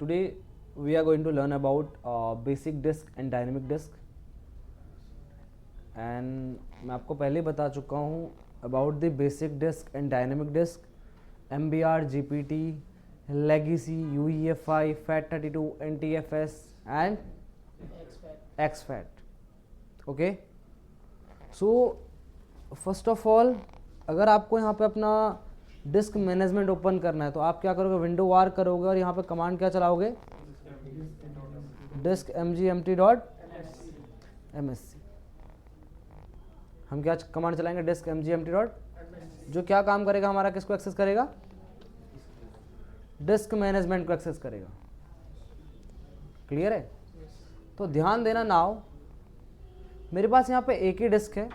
Today we are going to learn about basic disk and dynamic disk. And मैं आपको पहले ही बता चुका हूँ about the basic disk and dynamic disk, MBR, GPT, Legacy, UEFI, FAT32, NTFS and XFAT. Okay. So first of all, अगर आपको यहाँ पे अपना डिस्क मैनेजमेंट ओपन करना है तो आप क्या करोगे, विंडो वार करोगे और यहाँ पे कमांड क्या चलाओगे, डिस्क mgmt.msc. हम क्या कमांड चलाएंगे, डिस्क mgmt. जो क्या काम करेगा, हमारा किसको एक्सेस करेगा, डिस्क मैनेजमेंट को एक्सेस करेगा. क्लियर है? तो ध्यान देना. नाउ मेरे पास यहाँ पे एक ही डिस्क है,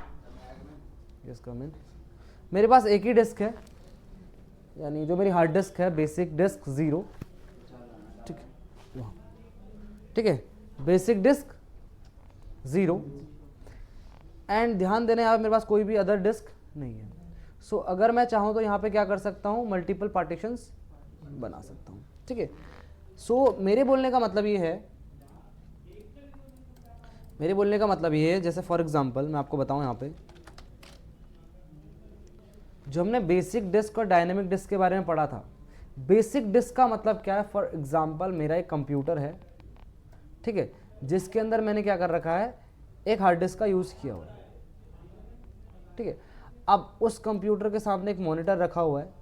यस कम इन. मेरे पास एक ही डिस्क है, यानी जो मेरी हार्ड डिस्क है, बेसिक डिस्क 0. ठीक है, ठीक है, बेसिक डिस्क 0. एंड ध्यान देना यहाँ मेरे पास कोई भी अदर डिस्क नहीं है. सो अगर मैं चाहूँ तो यहाँ पे क्या कर सकता हूँ, मल्टीपल पार्टीशंस बना सकता हूँ. ठीक है. सो मेरे बोलने का मतलब ये है, जैसे फॉर एग्जांपल मैं आपको बताऊँ, यहाँ पे जो हमने बेसिक डिस्क और डायनेमिक डिस्क के बारे में पढ़ा था. बेसिक डिस्क का मतलब क्या है, फॉर एग्जांपल मेरा एक कंप्यूटर है, ठीक है, जिसके अंदर मैंने क्या कर रखा है, एक हार्ड डिस्क का यूज़ किया हुआ है. ठीक है. अब उस कंप्यूटर के सामने एक मॉनिटर रखा हुआ है.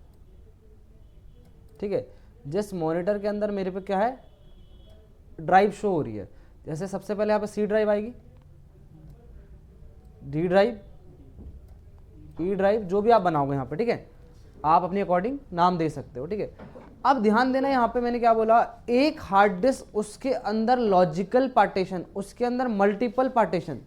ठीक है. जिस मॉनिटर के अंदर मेरे पे क्या है, ड्राइव शो हो रही है. जैसे सबसे पहले यहाँ पे सी ड्राइव आएगी, डी ड्राइव, ई ड्राइव, जो भी आप बनाओगे यहाँ पे. ठीक है, आप अपने अकॉर्डिंग नाम दे सकते हो. ठीक है. अब ध्यान देना, यहाँ पे मैंने क्या बोला, एक हार्ड डिस्क, उसके अंदर लॉजिकल पार्टीशन, उसके अंदर मल्टीपल पार्टीशन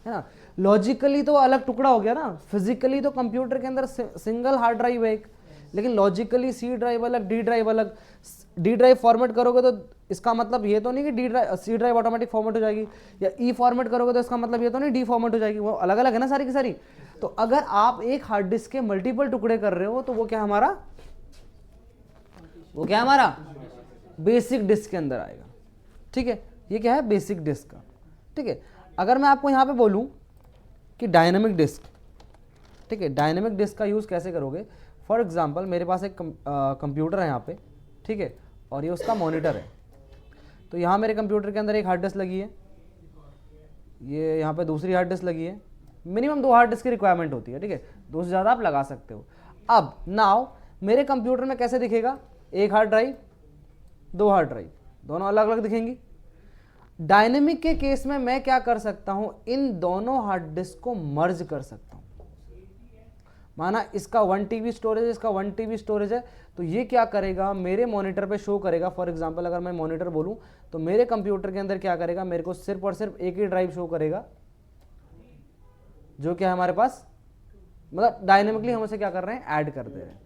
है ना. लॉजिकली तो अलग टुकड़ा हो गया ना, फिजिकली तो कंप्यूटर के अंदर सिंगल हार्ड ड्राइव है एक, लेकिन लॉजिकली सी ड्राइव अलग, डी ड्राइव अलग. डी ड्राइव फॉर्मेट करोगे तो इसका मतलब ये तो नहीं कि D drive, C drive automatic format हो जाएगी, या ई फॉर्मेट करोगे तो इसका मतलब ये तो नहीं डी फॉर्मेट हो जाएगी. वो अलग अलग है ना सारी की सारी. तो अगर आप एक हार्ड डिस्क के मल्टीपल टुकड़े कर रहे हो तो वो क्या हमारा बेसिक डिस्क के अंदर आएगा. ठीक है. ये क्या है, बेसिक डिस्क का. ठीक है. अगर मैं आपको यहाँ पे बोलूँ कि डायनेमिक डिस्क, ठीक है, डायनेमिक डिस्क का यूज़ कैसे करोगे. फॉर एग्जांपल मेरे पास एक कंप्यूटर है यहाँ पे, ठीक है, और ये उसका मॉनिटर है. तो यहाँ मेरे कंप्यूटर के अंदर एक हार्ड डिस्क लगी है, ये यहाँ पे दूसरी हार्ड डिस्क लगी है. मिनिमम 2 हार्ड डिस्क की रिक्वायरमेंट होती है. ठीक है, 2 से ज़्यादा आप लगा सकते हो. अब नाउ मेरे कंप्यूटर में कैसे दिखेगा, एक हार्ड ड्राइव, 2 हार्ड ड्राइव, दोनों अलग अलग दिखेंगी. डायनेमिक के केस में मैं क्या कर सकता हूं, इन दोनों हार्ड डिस्क को मर्ज कर सकता हूं. माना इसका 1 TB स्टोरेज है, इसका 1 TB स्टोरेज है, तो ये क्या करेगा, मेरे मॉनिटर पे शो करेगा. फॉर एग्जांपल अगर मैं मॉनिटर बोलूं तो मेरे कंप्यूटर के अंदर क्या करेगा, मेरे को सिर्फ और सिर्फ एक ही ड्राइव शो करेगा, जो क्या है हमारे पास, मतलब डायनेमिकली हम उसे क्या कर रहे हैं, ऐड कर दे रहे हैं.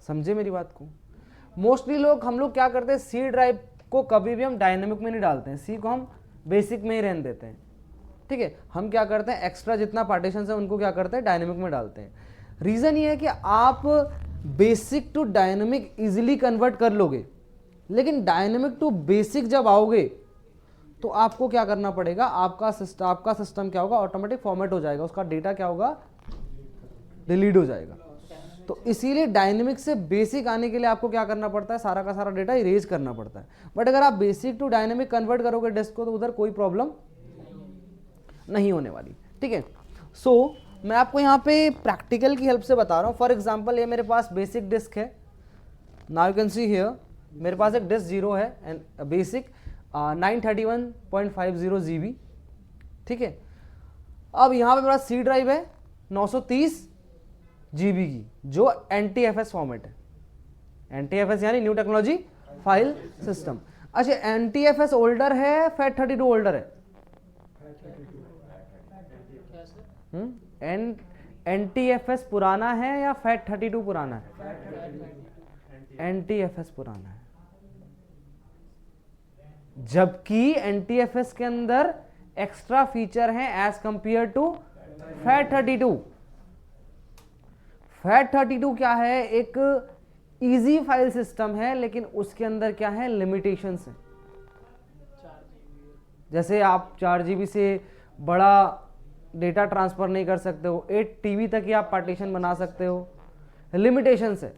समझे मेरी बात को. मोस्टली हम लोग क्या करते हैं, सी ड्राइव को कभी भी हम डायनेमिक में नहीं डालते हैं, सी को हम बेसिक में ही रहने देते हैं. ठीक है. हम क्या करते हैं, एक्स्ट्रा जितना पार्टीशन है उनको क्या करते हैं, डायनेमिक में डालते हैं. रीजन ये है कि आप basic to dynamic easily convert कर लोगे, लेकिन डायनेमिक टू बेसिक जब आओगे तो आपको क्या करना पड़ेगा, आपका सिस्टम क्या होगा, ऑटोमेटिक फॉर्मेट हो जाएगा, उसका डेटा क्या होगा, डिलीट हो जाएगा. तो इसीलिए डायनेमिक से बेसिक आने के लिए आपको क्या करना पड़ता है, सारा का सारा डेटा इरेज करना पड़ता है. बट अगर आप बेसिक टू डायनेमिक कन्वर्ट करोगे डिस्क को तो उधर कोई प्रॉब्लम नहीं होने वाली. ठीक है. सो मैं आपको यहाँ पे प्रैक्टिकल की हेल्प से बता रहा हूँ. फॉर एग्जाम्पल ये मेरे पास बेसिक डिस्क है. Now you can see here मेरे पास एक डिस्क 0 है एंड बेसिक 931.50 GB. ठीक है. अब यहाँ पे मेरा सी ड्राइव है 930 GB की, जो NTFS फॉर्मेट है. NTFS यानी न्यू टेक्नोलॉजी फाइल सिस्टम. अच्छा, NTFS ओल्डर है, FAT32 ओल्डर है. NTFS पुराना है या FAT32 पुराना है? NTFS पुराना है. जबकि NTFS के अंदर एक्स्ट्रा फीचर हैं as compare to FAT32. FAT32 क्या है, एक इजी फाइल सिस्टम है, लेकिन उसके अंदर क्या है, लिमिटेशंस है। जैसे आप 4 GB से बड़ा डेटा ट्रांसफर नहीं कर सकते हो, 8 TB तक ही आप पार्टीशन बना सकते हो, लिमिटेशंस है।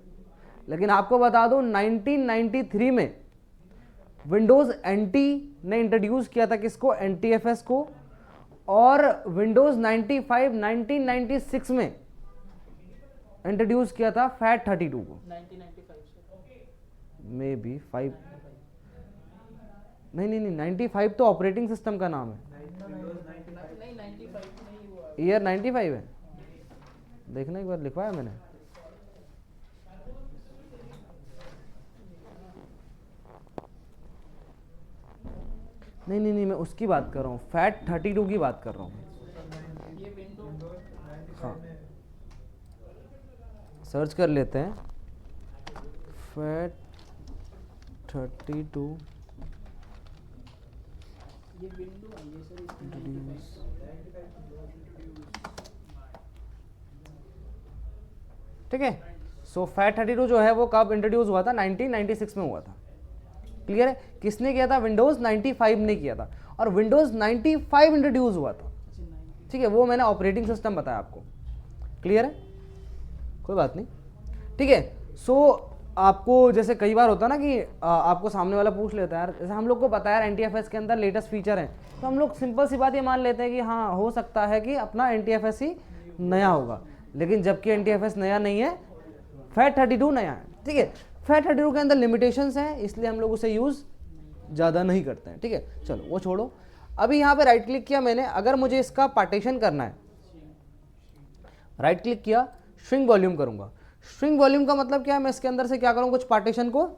लेकिन आपको बता दो 1993 में विंडोज एनटी ने इंट्रोड्यूस किया था किसको, NTFS को, और विंडोज 95 1996 में इंट्रोड्यूस किया था FAT32 को। 1995 मे बी 5, नहीं 95 तो ऑपरेटिंग सिस्टम का नाम है, ईयर 95 है, देखना एक बार लिखवाया मैंने। नहीं मैं उसकी बात कर रहा हूँ, FAT32 की बात कर रहा हूँ। हाँ सर्च कर लेते हैं, FAT32 ठीक है। सो FAT32 जो है वो कब इंट्रोड्यूस हुआ था, 1996 में हुआ था। क्लियर है, किसने किया था, विंडोज 95 ने किया था, और विंडोज 95 इंट्रोड्यूस हुआ था, ठीक है, वो मैंने ऑपरेटिंग सिस्टम बताया आपको। क्लियर है, कोई बात नहीं, ठीक है। सो आपको जैसे कई बार होता है ना कि आपको सामने वाला पूछ लेता है, यार जैसे हम लोग को पता है NTFS के अंदर लेटेस्ट फीचर है, तो हम लोग सिंपल सी बात ये मान लेते हैं कि हाँ हो सकता है कि अपना NTFS ही नया होगा, लेकिन जबकि NTFS नया नहीं है, FAT32 नया है, ठीक है। FAT32 के अंदर लिमिटेशंस हैं, इसलिए हम लोग उसे यूज़ ज़्यादा नहीं करते हैं, ठीक है। चलो वो छोड़ो, अभी यहाँ पे राइट क्लिक किया मैंने, अगर मुझे इसका पार्टीशन करना है, राइट क्लिक किया, श्रिंक वॉल्यूम करूँगा। श्रिंक वॉल्यूम का मतलब क्या है, मैं इसके अंदर से क्या करूँ, कुछ पार्टीशन को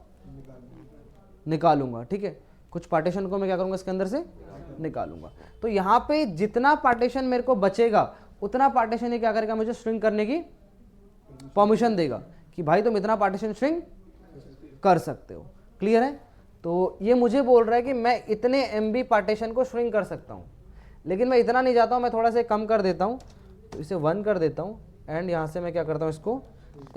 निकालूंगा, ठीक है, कुछ पार्टीशन को मैं क्या करूँगा, इसके अंदर से निकालूंगा। तो यहाँ पे जितना पार्टीशन मेरे को बचेगा, उतना पार्टीशन ये क्या करेगा, मुझे श्रिंक करने की परमिशन देगा कि भाई तुम इतना पार्टीशन श्रिंक कर सकते हो। क्लियर है, तो ये मुझे बोल रहा है कि मैं इतने MB पार्टीशन को श्रिंक कर सकता हूँ, लेकिन मैं इतना नहीं चाहता हूँ, मैं थोड़ा सा कम कर देता हूँ, तो इसे 1 कर देता हूँ, एंड यहाँ से मैं क्या करता हूँ, इसको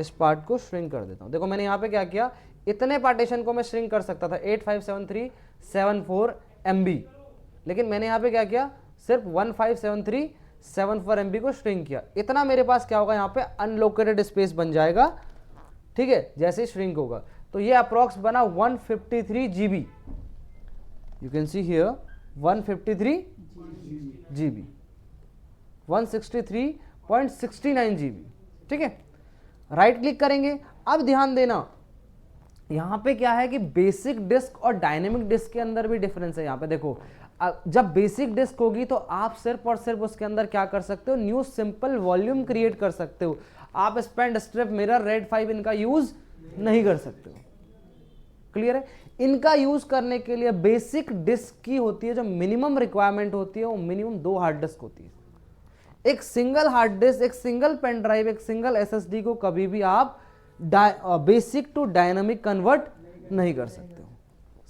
इस पार्ट को श्रिंक कर देता हूँ। देखो मैंने यहाँ पे क्या किया, इतने पार्टीशन को मैं श्रिंक कर सकता था 857374 MB, लेकिन मैंने यहाँ पे क्या किया, सिर्फ 157374 MB को श्रिंक किया। इतना मेरे पास क्या होगा, यहाँ पे अनलोकेटेड स्पेस बन जाएगा, ठीक है, जैसे श्रिंक होगा। तो ये अप्रॉक्स बना 153 GB, you can see here 153 GB, 163.69 GB, ठीक है। राइट क्लिक करेंगे, अब ध्यान देना यहाँ पे क्या है कि बेसिक डिस्क और डायनेमिक डिस्क के अंदर भी डिफरेंस है। यहाँ पे देखो, जब बेसिक डिस्क होगी तो आप सिर्फ और सिर्फ उसके अंदर क्या कर सकते हो, न्यू सिंपल वॉल्यूम क्रिएट कर सकते हो, आप स्पेंड, स्ट्रिप, मिरर, रेड 5 इनका यूज नहीं कर सकते हो। क्लियर है, इनका यूज करने के लिए बेसिक डिस्क की होती है, जो मिनिमम रिक्वायरमेंट होती है वो मिनिमम 2 हार्ड डिस्क होती है। एक सिंगल हार्ड डिस्क, एक सिंगल पेन ड्राइव, एक सिंगल SSD को कभी भी आप बेसिक टू डायनामिक कन्वर्ट नहीं कर सकते हो।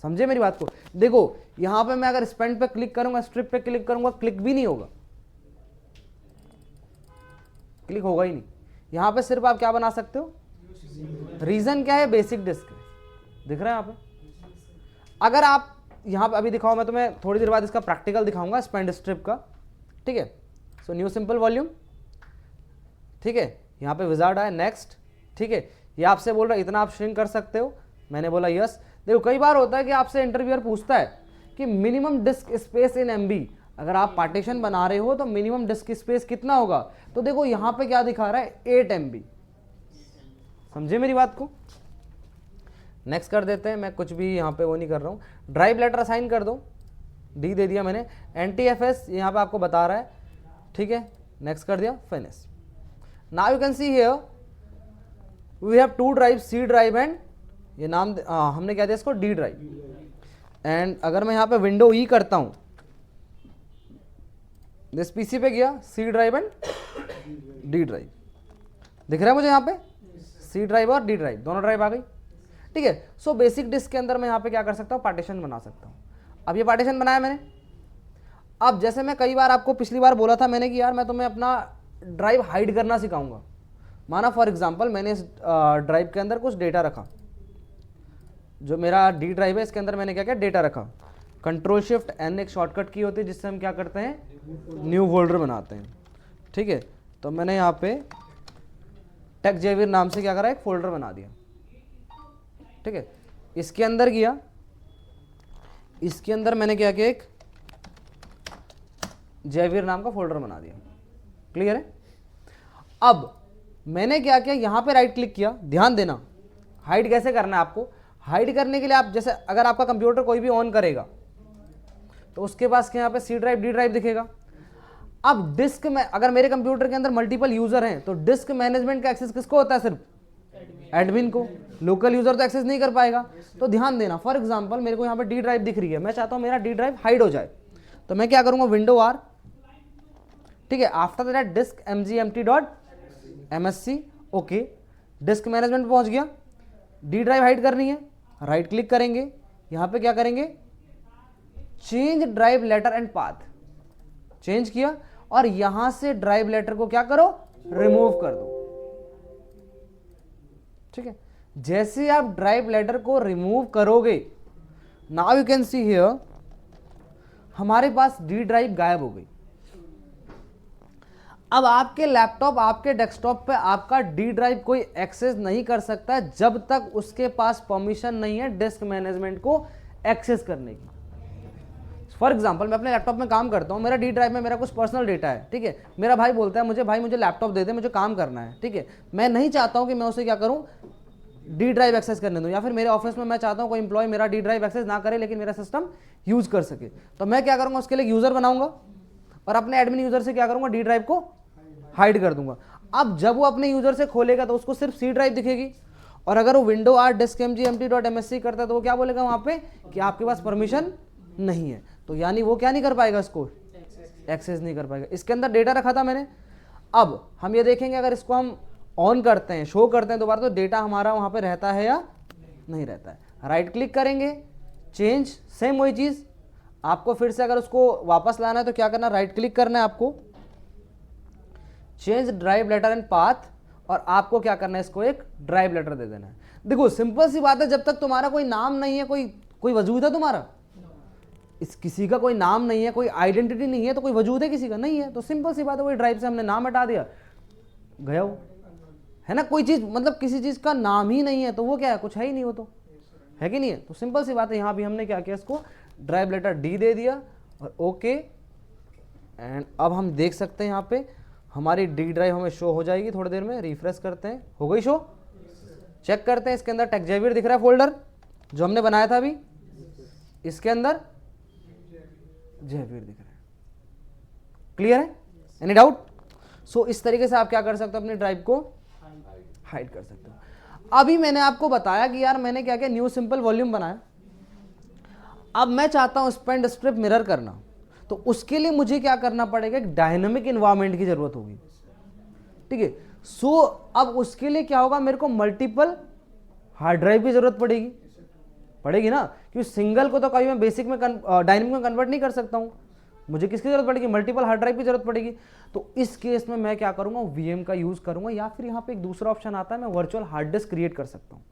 समझे मेरी बात को। देखो यहां पे मैं अगर स्पेंड पे क्लिक करूंगा, स्ट्रिप पे क्लिक करूंगा, क्लिक भी नहीं होगा, क्लिक होगा ही नहीं। यहां पे सिर्फ आप क्या बना सकते हो, रीजन क्या है, बेसिक डिस्क है, दिख रहा है यहां पे। अगर आप यहां पे अभी दिखाओ, मैं तुम्हें थोड़ी देर बाद इसका प्रैक्टिकल दिखाऊंगा स्पेंड स्ट्रिप का, ठीक है। सो न्यू सिंपल वॉल्यूम, ठीक है, यहां पे विजार्ड आया, नेक्स्ट, ठीक है। ये आपसे बोल रहा है इतना आप श्रिंक कर सकते हो, मैंने बोला यस। देखो कई बार होता है कि आपसे इंटरव्यूअर पूछता है कि minimum disc space in MB, अगर आप पार्टीशन बना रहे हो तो मिनिमम डिस्क स्पेस कितना होगा, तो देखो यहां पे क्या दिखा रहा है, 8 MB। समझे मेरी बात को। नेक्स्ट कर देते हैं, मैं कुछ भी यहां पे वो नहीं कर रहा हूं। ड्राइव लेटर असाइन कर दो, D दे दिया मैंने, NTFS यहां पे आपको बता रहा है, ठीक है, नेक्स्ट कर दिया, finish. Now you can see here we have 2 drive, C drive and ये नाम हमने क्या दिया इसको, D ड्राइव। एंड अगर मैं यहाँ पे विंडो E करता हूँ, दिस PC पे गया, C drive and D drive, दिख रहा है मुझे यहाँ पे C ड्राइव और D ड्राइव, दोनों ड्राइव आ गई, ठीक है। सो बेसिक डिस्क के अंदर मैं यहाँ पे क्या कर सकता हूँ, पार्टीशन बना सकता हूँ। अब ये पार्टीशन बनाया मैंने, अब जैसे मैं कई बार आपको पिछली बार बोला था मैंने कि यार मैं तुम्हें अपना ड्राइव हाइड करना सिखाऊंगा। माना फॉर एग्जांपल मैंने इस ड्राइव के अंदर कुछ डेटा रखा, जो मेरा डी ड्राइव है इसके अंदर मैंने क्या किया, डेटा रखा। कंट्रोल शिफ्ट एन एक शॉर्टकट की होती है जिससे हम क्या करते हैं, न्यू फोल्डर बनाते हैं। ठीक है, तो मैंने यहाँ पे टेक्सजेवियर नाम से क्या करा, एक फोल्डर बना दिया। ठीक है, इसके अंदर किया, इसके अंदर मैंने क्या किया, एक जेवियर नाम का फोल्डर बना दिया। क्लियर है? अब मैंने क्या किया, यहां पे राइट क्लिक किया। ध्यान देना, हाइड कैसे करना है आपको। हाइड करने के लिए आप जैसे अगर आपका कंप्यूटर कोई भी ऑन करेगा तो उसके पास यहाँ पे सी ड्राइव डी ड्राइव दिखेगा। अब डिस्क में अगर मेरे कंप्यूटर के अंदर मल्टीपल यूजर हैं तो डिस्क मैनेजमेंट का एक्सेस किसको होता है, सिर्फ एडमिन को। लोकल यूजर तो एक्सेस नहीं कर पाएगा। तो ध्यान देना, फॉर एग्जांपल मेरे को यहाँ पे डी ड्राइव दिख रही है, मैं चाहता हूँ मेरा डी ड्राइव हाइड हो जाए, तो मैं क्या करूंगा, विंडो आर। ठीक है, after that disk mgmt.msc, okay, disk management पहुंच गया। डी ड्राइव हाइड करनी है, राइट क्लिक करेंगे, यहां पे क्या करेंगे, change drive letter and path, change किया और यहां से ड्राइव लेटर को क्या करो, रिमूव कर दो। ठीक है, जैसे आप ड्राइव लेटर को रिमूव करोगे, now you can see here हमारे पास डी ड्राइव गायब हो गई। अब आपके लैपटॉप, आपके डेस्कटॉप पे आपका डी ड्राइव कोई एक्सेस नहीं कर सकता है जब तक उसके पास परमिशन नहीं है डिस्क मैनेजमेंट को एक्सेस करने की। फॉर एग्जांपल मैं अपने लैपटॉप में काम करता हूँ, मेरा डी ड्राइव में मेरा कुछ पर्सनल डेटा है। ठीक है, मेरा भाई बोलता है मुझे, भाई मुझे लैपटॉप दे दे, मुझे काम करना है। ठीक है, मैं नहीं चाहता हूँ कि मैं उसे क्या करूँ, डी ड्राइव एक्सेस करने दूँ, या फिर मेरे ऑफिस में मैं चाहता हूँ कोई इंप्लॉय मेरा डी ड्राइव एक्सेस ना करे लेकिन मेरा सिस्टम यूज कर सके। तो मैं क्या करूँगा, उसके लिए यूजर बनाऊंगा और अपने एडमिन यूजर से क्या करूँगा, डी ड्राइव को हाइड कर दूंगा। अब जब वो अपने यूजर से खोलेगा तो उसको सिर्फ सी ड्राइव दिखेगी, और अगर वो विंडो आर डिस्क mgmt.msc करता है तो वो क्या बोलेगा वहां पे कि आपके पास परमिशन नहीं है। तो यानी वो क्या नहीं कर पाएगा, इसको एक्सेस नहीं कर पाएगा। इसके अंदर डेटा रखा था मैंने। अब हम ये देखेंगे अगर इसको हम ऑन करते हैं, शो करते हैं दोबारा, तो डेटा हमारा वहां पे रहता है या नहीं रहता है। राइट क्लिक करेंगे, चेंज, सेम वही चीज आपको फिर से अगर उसको वापस लाना है तो क्या करना, राइट क्लिक करना है आपको, change drive letter and path, और आपको क्या करना है, इसको एक ड्राइव लेटर दे देना है। देखो सिंपल सी बात है, जब तक तुम्हारा कोई नाम नहीं है, कोई वजूद है तुम्हारा, इस किसी का कोई नाम नहीं है, कोई आइडेंटिटी नहीं है, तो कोई वजूद है किसी का नहीं है। तो सिंपल सी बात है, वही ड्राइव से हमने नाम हटा दिया, गया वो है ना। कोई चीज मतलब किसी चीज का नाम ही नहीं है तो वो क्या है, कुछ है ही नहीं, वो तो है कि नहीं है। तो सिंपल सी बात है, यहाँ भी हमने क्या किया, इसको ड्राइव लेटर डी दे दिया और ओके। एंड अब हम देख सकते हैं यहाँ पे हमारी डी ड्राइव हमें शो हो जाएगी थोड़ी देर में। रिफ्रेश करते हैं, हो गई शो। चेक करते हैं, इसके अंदर टेक्सजेवियर दिख रहा है फोल्डर जो हमने बनाया था अभी, इसके अंदर जेवियर दिख रहा है। क्लियर है, एनी डाउट? सो इस तरीके से आप क्या कर सकते हो, अपनी ड्राइव को हाइड कर सकते हो। अभी मैंने आपको बताया कि यार मैंने क्या किया, न्यू सिंपल वॉल्यूम बनाया। अब मैं चाहता हूं स्पेंड स्ट्रिप मिरर करना, तो उसके लिए मुझे क्या करना पड़ेगा, एक डायनामिक इन्वायरमेंट की जरूरत होगी। ठीक है, सो अब उसके लिए क्या होगा, मेरे को मल्टीपल हार्ड ड्राइव की जरूरत पड़ेगी ना, क्योंकि सिंगल को तो कभी मैं बेसिक में डायनामिक में कन्वर्ट नहीं कर सकता हूं। मुझे किसकी जरूरत पड़ेगी, मल्टीपल हार्ड ड्राइव की जरूरत पड़ेगी। तो इस केस में मैं क्या करूंगा, वीएम का यूज करूंगा, या फिर यहाँ पे एक दूसरा ऑप्शन आता है, मैं वर्चुअल हार्ड डिस्क क्रिएट कर सकता हूँ।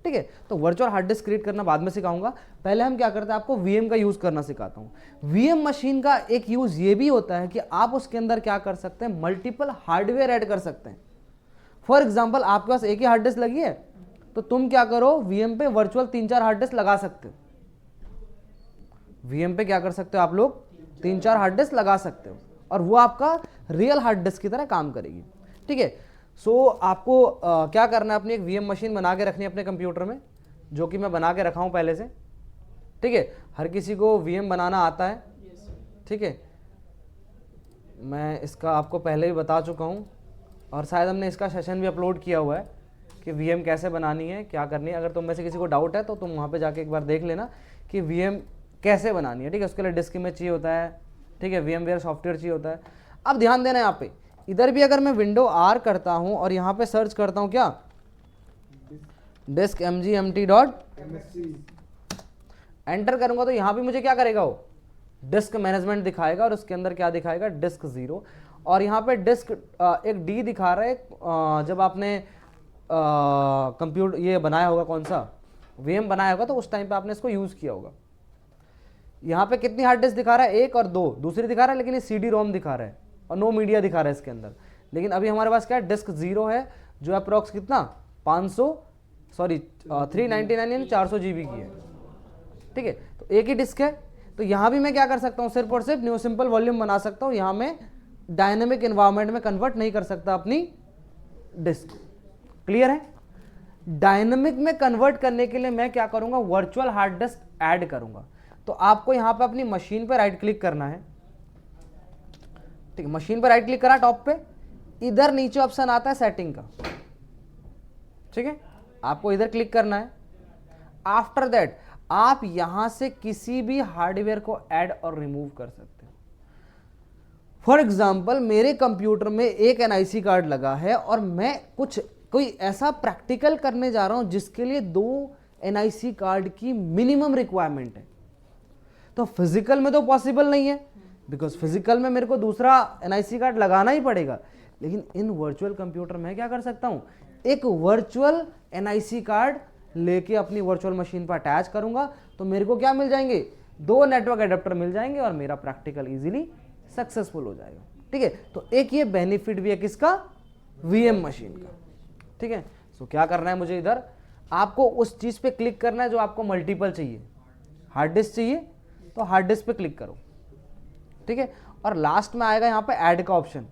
ठीक है, तो वर्चुअल हार्ड डिस्क क्रिएट करना बाद में सिखाऊंगा। पहले हम क्या करते हैं, आपको वीएम का यूज करना सिखाता हूं। वीएम मशीन का एक यूज ये भी होता है कि आप उसके अंदर क्या कर सकते हैं, मल्टीपल हार्डवेयर ऐड कर सकते हैं। फॉर एग्जांपल आपके पास एक ही हार्ड डिस्क लगी है, तो तुम क्या करो, वीएम पे वर्चुअल 3-4 हार्ड डिस्क लगा सकते हो। वीएम पे क्या कर सकते हो आप लोग, 3-4 हार्ड डिस्क लगा सकते हो, और वो आपका रियल हार्ड डिस्क की तरह काम करेगी। ठीक है, सो आपको क्या करना है, अपनी एक वीएम मशीन बना के रखनी है अपने कंप्यूटर में, जो कि मैं बना के रखा हूं पहले से। ठीक है, हर किसी को वीएम बनाना आता है। ठीक है, मैं इसका आपको पहले भी बता चुका हूं, और शायद हमने इसका सेशन भी अपलोड किया हुआ है कि वीएम कैसे बनानी है, क्या करनी है। अगर तुम में से किसी को डाउट है तो तुम वहाँ पे जाके एक बार देख लेना कि वीएम कैसे बनानी है। ठीक है, उसके लिए डिस्क इमेज चाहिए होता है। ठीक है, वीएमवेयर सॉफ्टवेयर चाहिए होता है। अब ध्यान देना, यहाँ पे इधर भी अगर मैं विंडो आर करता हूँ और यहाँ पे सर्च करता हूँ क्या, डिस्क mgmt.msc एंटर करूँगा, तो यहाँ भी मुझे क्या करेगा, वो डिस्क मैनेजमेंट दिखाएगा, और उसके अंदर क्या दिखाएगा, डिस्क 0। और यहाँ पे डिस्क एक डी दिखा रहा है, जब आपने कंप्यूटर ये बनाया होगा, कौन सा वीएम बनाया होगा तो उस टाइम पे आपने इसको यूज किया होगा। यहाँ पे कितनी हार्ड डिस्क दिखा रहा है, 1 और 2, दूसरी दिखा रहा है, लेकिन ये CD रोम दिखा रहा है और नो मीडिया दिखा रहा है इसके अंदर। लेकिन अभी हमारे पास क्या है, डिस्क 0 है जो अप्रॉक्स कितना 399 यानी 400 GB की है। ठीक है, तो एक ही डिस्क है। तो यहाँ भी मैं क्या कर सकता हूँ, सिर्फ और सिर्फ न्यू सिंपल वॉल्यूम बना सकता हूँ। यहाँ मैं डायनेमिक एनवायरनमेंट में कन्वर्ट नहीं कर सकता अपनी डिस्क। क्लियर है? डायनेमिक में कन्वर्ट करने के लिए मैं क्या करूंगा, वर्चुअल हार्ड डिस्क ऐड करूंगा। तो आपको यहां पे अपनी मशीन पर राइट क्लिक करना है। ठीक है, मशीन पर राइट क्लिक करा, टॉप पे इधर नीचे ऑप्शन आता है सेटिंग का। ठीक है, आपको इधर क्लिक करना है। आफ्टर दैट आप यहां से किसी भी हार्डवेयर को ऐड और रिमूव कर सकते हो। फॉर एग्जाम्पल मेरे कंप्यूटर में एक एनआईसी कार्ड लगा है और मैं कोई ऐसा प्रैक्टिकल करने जा रहा हूं जिसके लिए 2 एनआईसी कार्ड की मिनिमम रिक्वायरमेंट है। तो फिजिकल में तो पॉसिबल नहीं है, बिकॉज फिजिकल में मेरे को दूसरा एनआईसी कार्ड लगाना ही पड़ेगा। लेकिन इन वर्चुअल कंप्यूटर में क्या कर सकता हूं, एक वर्चुअल एनआईसी कार्ड लेके अपनी वर्चुअल मशीन पर अटैच करूंगा तो मेरे को क्या मिल जाएंगे, 2 नेटवर्क एडेप्टर मिल जाएंगे और मेरा प्रैक्टिकल इजीली सक्सेसफुल हो जाएगा। ठीक है, तो एक ये बेनिफिट भी है किसका, वीएम मशीन का। ठीक है, सो क्या करना है मुझे, इधर आपको उस चीज पे क्लिक करना है जो आपको मल्टीपल चाहिए। हार्ड डिस्क चाहिए तो हार्ड डिस्क पे क्लिक करो। ठीक है, और लास्ट में आएगा यहां पे ऐड का ऑप्शन।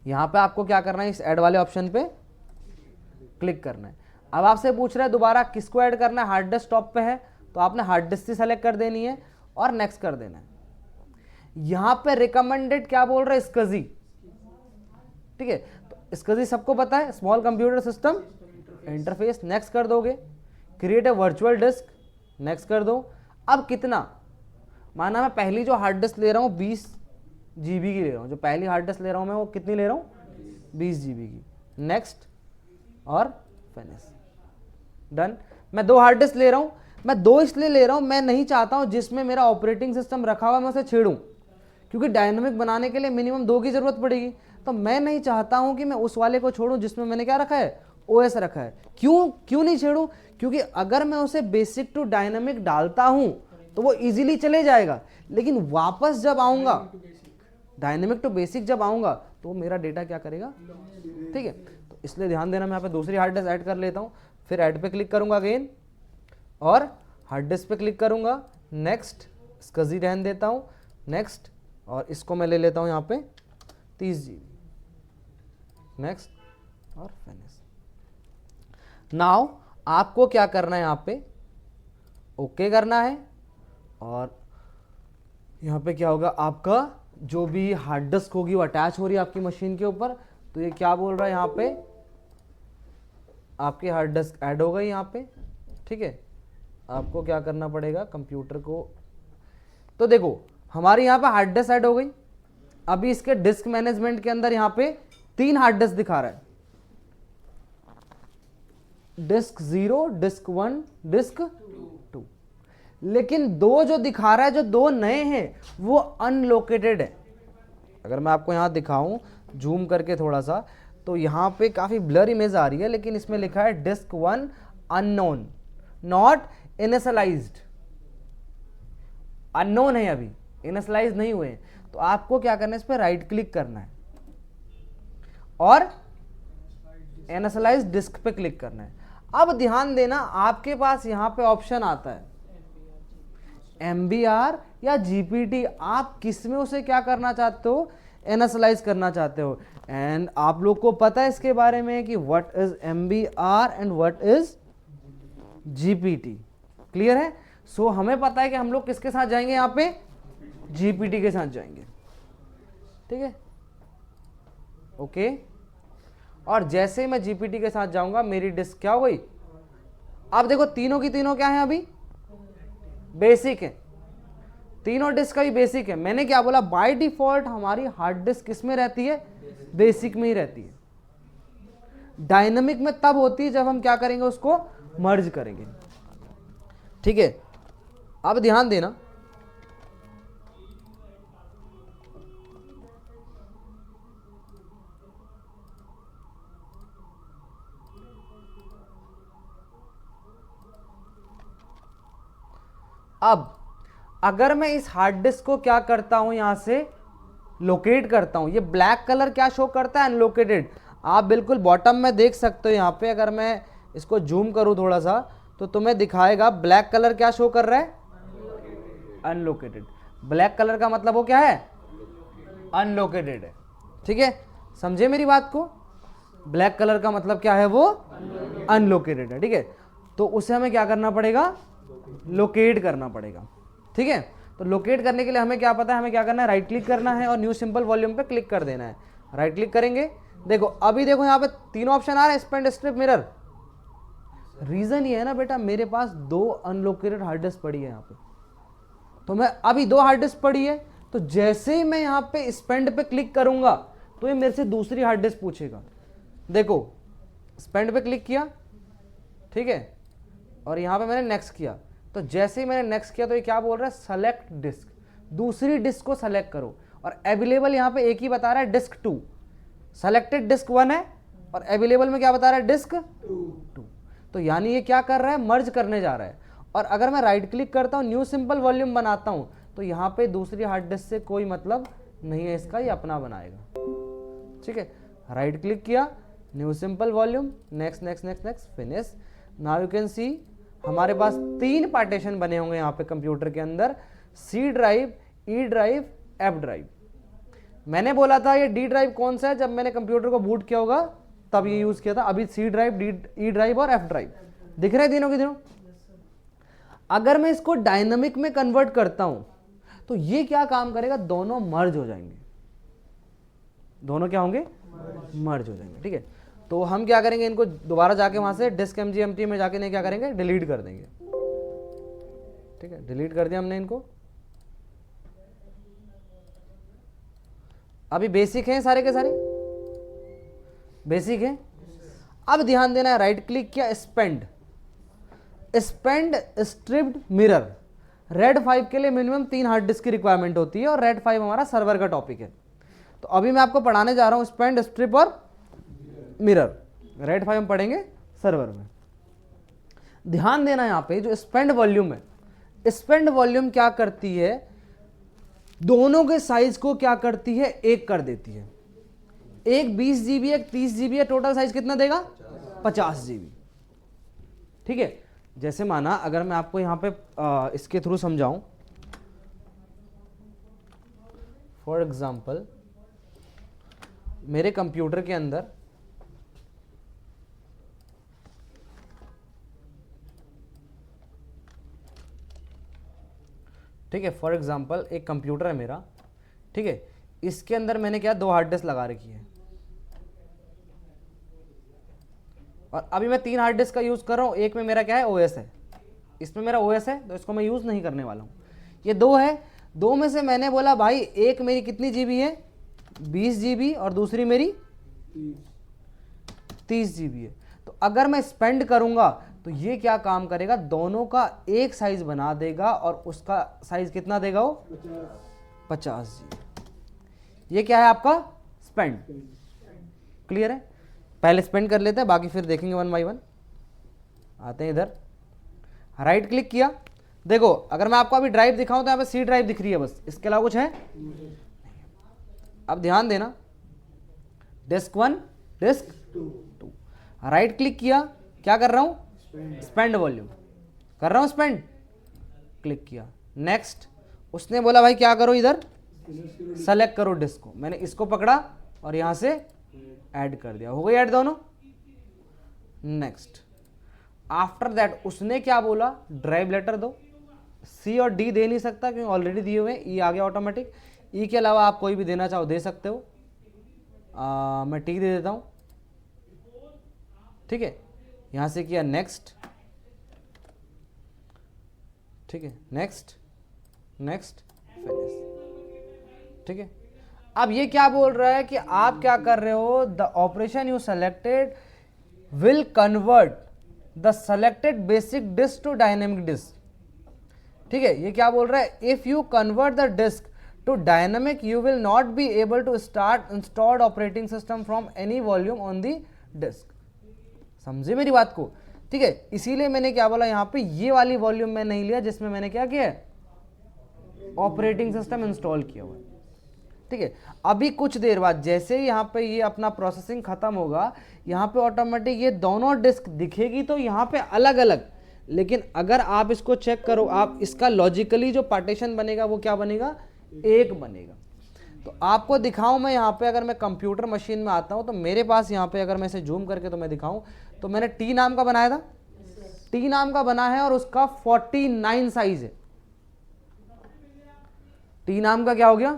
यहां पे आपको क्या करना है, इस ऐड वाले ऑप्शन पे क्लिक करना है। अब आपसे पूछ रहा है दोबारा किसको ऐड करना है, हार्ड डिस्क टॉप पे है तो आपने हार्ड डिस्क से सेलेक्ट कर देनी है और नेक्स्ट कर देना है। यहां पे रिकमेंडेड क्या बोल रहा है, स्कजी। ठीक है, तो स्कजी सबको पता है, small computer system interface. Next कर दोगे, create a virtual disc, next कर दो। अब कितना, माना मैं पहली जो हार्ड डिस्क ले रहा हूँ 20 GB की ले रहा हूँ, जो पहली हार्ड डिस्क ले रहा हूँ मैं वो कितनी ले रहा हूँ, 20 GB की। नेक्स्ट और फिनिश, डन। मैं 2 हार्ड डिस्क ले रहा हूँ, मैं 2 इसलिए ले रहा हूँ, मैं नहीं चाहता हूँ जिसमें मेरा ऑपरेटिंग सिस्टम रखा हुआ मैं उसे छेड़ूं, क्योंकि डायनामिक बनाने के लिए मिनिमम 2 की जरूरत पड़ेगी। तो मैं नहीं चाहता हूं कि मैं उस वाले को छोड़ूं जिसमें मैंने क्या रखा है, ओएस रखा है। क्यों नहीं छेड़ूं, क्योंकि अगर मैं उसे बेसिक टू डायनामिक डालता हूं तो वो इजीली चले जाएगा, लेकिन वापस जब आऊंगा डायनामिक टू बेसिक जब आऊंगा तो मेरा डेटा क्या करेगा। ठीक है, तो इसलिए ध्यान देना, मैं यहाँ पे दूसरी हार्ड डिस्क ऐड कर लेता हूँ, फिर ऐड पे क्लिक करूंगा अगेन और हार्ड डिस्क पे क्लिक करूंगा। नेक्स्ट, स्कजी रहने देता हूँ, नेक्स्ट, और इसको मैं ले लेता हूं यहां पे 30 GB, नेक्स्ट और फिनिश। नाउ आपको क्या करना है, यहां पे ओके करना है और यहां पे क्या होगा, आपका जो भी हार्ड डिस्क होगी वो अटैच हो रही है आपकी मशीन के ऊपर। तो ये क्या बोल रहा है, यहां पे आपकी हार्ड डिस्क ऐड हो गई यहां पे। ठीक है, आपको क्या करना पड़ेगा, कंप्यूटर को, तो देखो हमारी यहां पे हार्ड डिस्क ऐड हो गई। अभी इसके डिस्क मैनेजमेंट के अंदर यहां पे 3 हार्ड डिस्क दिखा रहा है, डिस्क 0, डिस्क 1, डिस्क 2। लेकिन 2 जो दिखा रहा है, जो 2 नए हैं वो अनलोकेटेड है। अगर मैं आपको यहां दिखाऊं जूम करके थोड़ा सा, तो यहां पे काफी ब्लर इमेज आ रही है, लेकिन इसमें लिखा है disk 1 unknown, not initialised. Unknown है, अभी इनिशियलाइज नहीं हुए। तो आपको क्या करना है, इस पर राइट क्लिक करना है और इनिशियलाइज डिस्क पे क्लिक करना है। अब ध्यान देना, आपके पास यहां पे ऑप्शन आता है MBR या GPT, आप किस में उसे क्या करना चाहते हो, इनिशियलाइज करना चाहते हो। एंड आप लोग को पता है इसके बारे में कि what is MBR and what is GPT, clear है। सो हमें पता है कि हम लोग किसके साथ जाएंगे, यहां पे GPT के साथ जाएंगे। ठीक है, ओके। और जैसे ही मैं GPT के साथ जाऊंगा मेरी डिस्क क्या हो गई, अब देखो तीनों की तीनों क्या है, अभी बेसिक है, तीनों डिस्क का ही बेसिक है। मैंने क्या बोला, बाय डिफॉल्ट हमारी हार्ड डिस्क किस में रहती है, बेसिक में ही रहती है। डायनामिक में तब होती है जब हम क्या करेंगे, उसको मर्ज करेंगे। ठीक है, अब ध्यान देना, अब अगर मैं इस हार्ड डिस्क को क्या करता हूं, यहां से लोकेट करता हूं, ये ब्लैक कलर क्या शो करता है, अनलोकेटेड। आप बिल्कुल बॉटम में देख सकते हो, यहां पे अगर मैं इसको जूम करूं थोड़ा सा तो तुम्हें दिखाएगा ब्लैक कलर क्या शो कर रहा है, अनलोकेटेड। ब्लैक कलर का मतलब वो क्या है, अनलोकेटेड है। ठीक है, समझे मेरी बात को, ब्लैक कलर का मतलब क्या है, वो अनलोकेटेड है। ठीक है, तो उसे हमें क्या करना पड़ेगा, लोकेट करना पड़ेगा। ठीक है, तो लोकेट करने के लिए हमें क्या पता है, हमें क्या करना है, राइट क्लिक करना है और न्यू सिंपल वॉल्यूम पे क्लिक कर देना है। राइट क्लिक करेंगे, देखो अभी देखो यहाँ पे तीनों ऑप्शन आ रहे हैं, स्पेंड, स्ट्रिप, मिरर। रीजन ये है ना बेटा, मेरे पास 2 अनलोकेटेड हार्ड डिस्क पड़ी है यहाँ पे, तो मैं अभी 2 हार्ड डिस्क पड़ी है, तो जैसे ही मैं यहाँ पे स्पेंड पे क्लिक करूंगा तो ये मेरे से दूसरी हार्ड डिस्क पूछेगा। देखो स्पेंड पे क्लिक किया, ठीक है, और यहाँ पे मैंने नेक्स्ट किया, तो जैसे ही मैंने नेक्स्ट किया तो ये क्या बोल रहा है, सेलेक्ट डिस्क, दूसरी डिस्क को सेलेक्ट करो। और अवेलेबल यहाँ पे एक ही बता रहा है, डिस्क 2। सेलेक्टेड डिस्क 1 है और अवेलेबल में क्या बता रहा है, डिस्क 2। तो यानी ये क्या कर रहा है, मर्ज करने जा रहा है। और अगर मैं राइट क्लिक करता हूँ, न्यू सिंपल वॉल्यूम बनाता हूँ, तो यहाँ पे दूसरी हार्ड डिस्क से कोई मतलब नहीं है इसका, ये अपना बनाएगा। ठीक है, राइट क्लिक किया, new simple volume, next next next next, finish. Now you can सी हमारे पास 3 पार्टीशन बने होंगे यहाँ पे कंप्यूटर के अंदर, C drive, E drive, F drive. मैंने बोला था ये डी ड्राइव कौन सा है, जब मैंने कंप्यूटर को बूट किया होगा तब ये यूज किया था। अभी सी ड्राइव, ई ड्राइव और एफ ड्राइव दिख रहे हैं तीनों के तीनों। अगर मैं इसको डायनामिक में कन्वर्ट करता हूं तो ये क्या काम करेगा, दोनों मर्ज हो जाएंगे। दोनों क्या होंगे, मर्ज हो जाएंगे। ठीक है, तो हम क्या करेंगे, इनको दोबारा जाके वहां से डिस्क एमजीएमटी में जाके नहीं क्या करेंगे, डिलीट कर देंगे। ठीक है, डिलीट कर दिया हमने इनको। अभी बेसिक हैं सारे के सारे, बेसिक है। अब ध्यान देना है, राइट क्लिक किया, spanned, spanned striped mirror. RAID 5 के लिए मिनिमम 3 हार्ड डिस्क की रिक्वायरमेंट होती है और रेड 5 हमारा सर्वर का टॉपिक है। तो अभी मैं आपको पढ़ाने जा रहा हूं स्पेंड, स्ट्रिप और मिरर। रेड 5 हम पढ़ेंगे सर्वर में। ध्यान देना यहां पे जो स्पेंड वॉल्यूम है, स्पेंड वॉल्यूम क्या करती है, दोनों के साइज को क्या करती है, एक कर देती है। एक 20 GB, एक 30 GB है, टोटल साइज कितना देगा, 50 GB। ठीक है, जैसे माना अगर मैं आपको यहां पे इसके थ्रू समझाऊं, फॉर एग्जांपल मेरे कंप्यूटर के अंदर ठीक है, फॉर एग्जांपल एक कंप्यूटर है मेरा, ठीक है, इसके अंदर मैंने क्या 2 हार्ड डिस्क लगा रखी है और अभी मैं 3 हार्ड डिस्क का यूज कर रहा हूं। एक में मेरा क्या है, ओएस है, इसमें मेरा ओएस है, तो इसको मैं यूज नहीं करने वाला हूं। ये 2 है, 2 में से मैंने बोला भाई एक मेरी कितनी जीबी है, 20 GB और दूसरी मेरी 30 GB है। तो अगर मैं स्पेंड करूंगा तो ये क्या काम करेगा, दोनों का एक साइज बना देगा और उसका साइज कितना देगा, वो 50 GB। ये क्या है आपका स्पेंड। क्लियर है, पहले स्पेंड कर लेते हैं, बाकी फिर देखेंगे 1 by 1। आते हैं इधर, राइट क्लिक किया, देखो अगर मैं आपको अभी ड्राइव दिखाऊं तो यहाँ पे सी ड्राइव दिख रही है बस, इसके अलावा कुछ है। अब ध्यान देना, डिस्क 1, डिस्क 2, राइट क्लिक किया, क्या कर रहा हूं, स्पेंड वॉल्यूम कर रहा हूं, स्पेंड, क्लिक किया, नेक्स्ट। उसने बोला भाई क्या करो, इधर सेलेक्ट करो डिस्क को, मैंने इसको पकड़ा और यहां से ऐड कर दिया, हो गई ऐड दोनों। नेक्स्ट, आफ्टर दैट उसने क्या बोला, ड्राइव लेटर दो। सी और डी दे नहीं सकता क्योंकि ऑलरेडी दिए हुए हैं, ई आ गया ऑटोमेटिक। ई के अलावा आप कोई भी देना चाहो दे सकते हो, मैं टी दे देता हूं। ठीक है, यहां से किया नेक्स्ट, ठीक है, नेक्स्ट नेक्स्ट, फिनिश। ठीक है, अब ये क्या बोल रहा है कि आप क्या कर रहे हो, the operation you selected will convert the selected basic disk to dynamic disk. ठीक है, ये क्या बोल रहा है, if you convert the disk to dynamic you will not be able to start installed operating system from any volume on the disk. समझे मेरी बात को। ठीक है, इसीलिए मैंने क्या बोला यहाँ पे, ये वाली वॉल्यूम मैं नहीं लिया जिसमें मैंने क्या किया है, ऑपरेटिंग सिस्टम इंस्टॉल किया हुआ है। ठीक है, अभी कुछ देर बाद जैसे ही यहाँ पे ये अपना प्रोसेसिंग खत्म होगा, यहाँ पे ऑटोमेटिक ये दोनों डिस्क दिखेगी तो यहाँ पे अलग अलग, लेकिन अगर आप इसको चेक करो, आप इसका लॉजिकली जो पार्टीशन बनेगा वो क्या बनेगा, एक बनेगा। तो आपको दिखाऊं मैं यहाँ पे, अगर मैं कंप्यूटर मशीन में आता हूँ तो मेरे पास यहाँ पे अगर मैं इसे जूम करके तो मैं दिखाऊं, तो मैंने टी नाम का बनाया था, टी नाम का बना है और उसका 49 साइज है। टी नाम का क्या हो गया,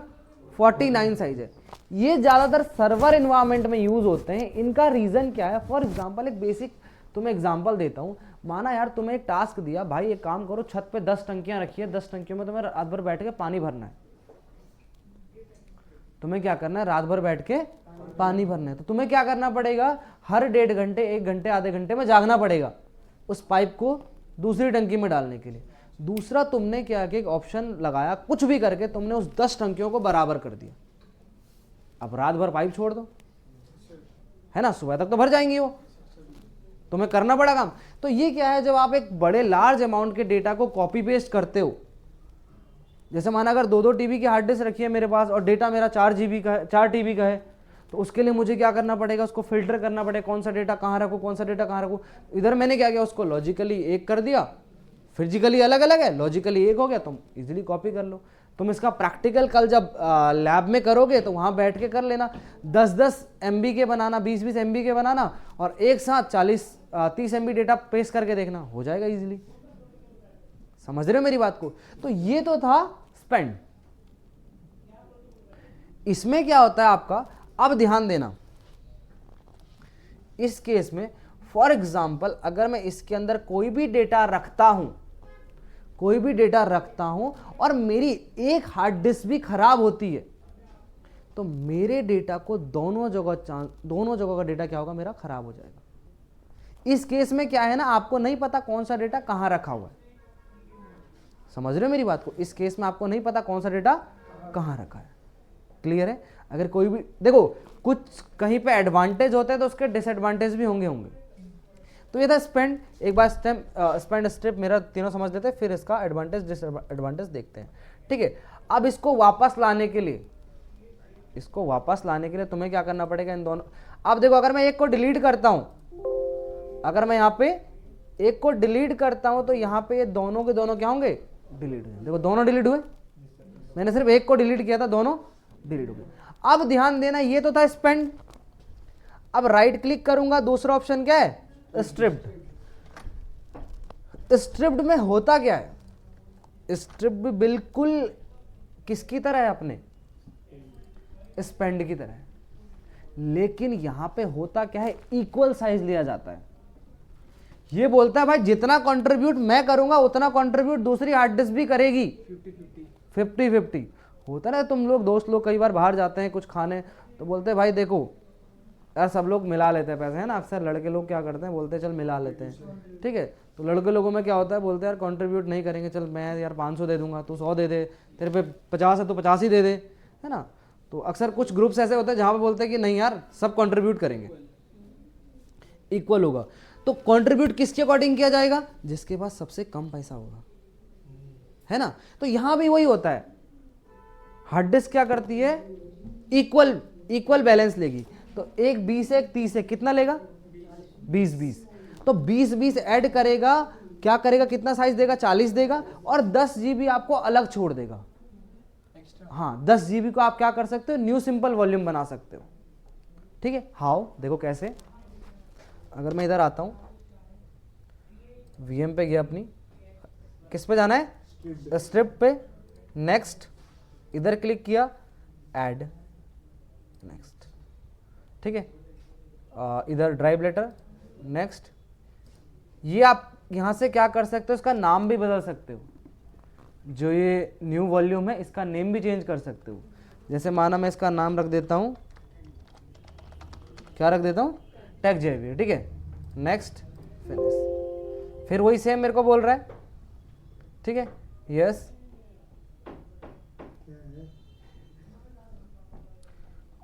49 साइज है। ये ज्यादातर सर्वर इन्वायरमेंट में यूज होते हैं। इनका रीजन क्या है, फॉर एग्जांपल एक बेसिक तुम्हें एग्जांपल देता हूं। माना यार तुम्हें एक टास्क दिया, भाई एक काम करो, छत पे 10 टंकियां रखी है, 10 टंकियों में तुम्हें रात भर बैठ के पानी भरना है। तुम्हें क्या करना है, रात भर बैठ के पानी भरना है। तो तुम्हें क्या करना पड़ेगा, हर 1.5 घंटे, 1 घंटे, आधे घंटे में जागना पड़ेगा उस पाइप को दूसरी टंकी में डालने के लिए। दूसरा तुमने क्या कि एक ऑप्शन लगाया, कुछ भी करके तुमने उस 10 टंकियों को बराबर कर दिया। अब रात भर पाइप छोड़ दो, है ना, सुबह तक तो भर जाएंगी वो, तुम्हें करना पड़ा काम। तो ये क्या है, जब आप एक बड़े लार्ज अमाउंट के डेटा को कॉपी पेस्ट करते हो, जैसे माना अगर 2-2 टीबी की हार्ड डिस्क रखी है मेरे पास और डेटा मेरा 4 जीबी का है, 4 टीबी का है, तो उसके लिए मुझे क्या करना पड़ेगा, उसको फिल्टर करना पड़ेगा, कौन सा डेटा कहाँ रखूँ, कौन सा डेटा कहाँ रखूँ। इधर मैंने क्या किया, उसको लॉजिकली एक कर दिया, फिजिकली अलग अलग है, लॉजिकली एक हो गया, तुम इजीली कॉपी कर लो। तुम इसका प्रैक्टिकल कल जब लैब में करोगे तो वहाँ बैठ के कर लेना, 10-10 MB के बनाना, 20-20 MB के बनाना, और एक साथ 40-30 MB डेटा पेस्ट करके देखना, हो जाएगा इजीली। समझ रहे हो मेरी बात को। तो ये तो था स्पेंड। इसमें क्या होता है आपका, अब ध्यान देना, इस केस में फॉर एग्जांपल अगर मैं इसके अंदर कोई भी डेटा रखता हूं और मेरी एक हार्ड डिस्क भी खराब होती है, तो मेरे डेटा को दोनों जगह का डेटा क्या होगा, मेरा खराब हो जाएगा। इस केस में क्या है ना, आपको नहीं पता कौन सा डेटा कहां रखा हुआ है। समझ रहे हो मेरी बात को। इस केस में आपको नहीं पता कौन सा डेटा कहां रखा है। क्लियर है। अगर कोई भी देखो, कुछ कहीं पे एडवांटेज होते हैं तो उसके डिसएडवांटेज भी होंगे। तो ये था स्पेंड। एक बार स्पेंड स्ट्रिप मेरा तीनों समझ लेते हैं, फिर इसका एडवांटेज डिसएडवांटेज देखते हैं। ठीक है, अब इसको वापस लाने के लिए तुम्हें क्या करना पड़ेगा, इन दोनों। अब देखो, अगर मैं एक को डिलीट करता हूं, अगर मैं यहाँ पे एक को डिलीट करता हूं तो यहाँ पे ये दोनों के दोनों क्या होंगे, डिलीट हुए। देखो दोनों डिलीट हुए, मैंने सिर्फ एक को डिलीट किया था, दोनों डिलीट हो गए। अब ध्यान देना, ये तो था स्पेंड। अब राइट क्लिक करूंगा, दूसरा ऑप्शन क्या है, स्ट्रिप्ड। स्ट्रिप्ड में होता क्या है, स्ट्रिप्ड बिल्कुल किसकी तरह है, अपने स्पेंड की तरह है, लेकिन यहां पे होता क्या है, इक्वल साइज लिया जाता है। ये बोलता है भाई जितना कंट्रीब्यूट मैं करूंगा उतना कंट्रीब्यूट दूसरी हार्ड डिस्क भी करेगी, 50-50 होता ना। तुम लोग दोस्त लोग कई बार बाहर जाते हैं कुछ खाने, तो बोलते हैं भाई देखो यार सब लोग मिला लेते हैं पैसे, है ना। अक्सर लड़के लोग क्या करते हैं, बोलते हैं चल मिला लेते हैं, ठीक है। तो लड़के लोगों में क्या होता है, बोलते हैं यार कंट्रीब्यूट नहीं करेंगे, चल मैं यार 500 दे दूंगा, तू 100 दे दे, तेरे पे 50 है तो 50 ही दे दे, है ना। तो अक्सर कुछ ग्रुप्स ऐसे होते हैं जहां पे बोलते हैं कि नहीं यार सब कंट्रीब्यूट करेंगे, इक्वल होगा। तो कंट्रीब्यूट किसके अकॉर्डिंग किया जाएगा, जिसके पास सबसे कम पैसा होगा, है ना। तो यहां भी वही होता है, हार्ड डिस्क क्या करती है, इक्वल बैलेंस लेगी। तो एक 20 है, एक 30 है, कितना लेगा, 20-20। तो 20-20 ऐड करेगा, क्या करेगा, कितना साइज देगा, 40 देगा, और 10 GB आपको अलग छोड़ देगा। हाँ, 10 GB को आप क्या कर सकते हो, न्यू सिंपल वॉल्यूम बना सकते हो। ठीक है, हाउ, देखो कैसे। अगर मैं इधर आता हूं, VM पे गया, अपनी किस पे जाना है, स्ट्रिप पे, नेक्स्ट, इधर क्लिक किया, ऐड, नेक्स्ट, ठीक है। इधर ड्राइव लेटर, नेक्स्ट। ये आप यहां से क्या कर सकते हो, इसका नाम भी बदल सकते हो। जो ये न्यू वॉल्यूम है इसका नेम भी चेंज कर सकते हो। जैसे माना मैं इसका नाम रख देता हूं, क्या रख देता हूं, टेक जेवी, ठीक है। Next, finish. फिर वही सेम मेरे को बोल रहा है, ठीक है, यस।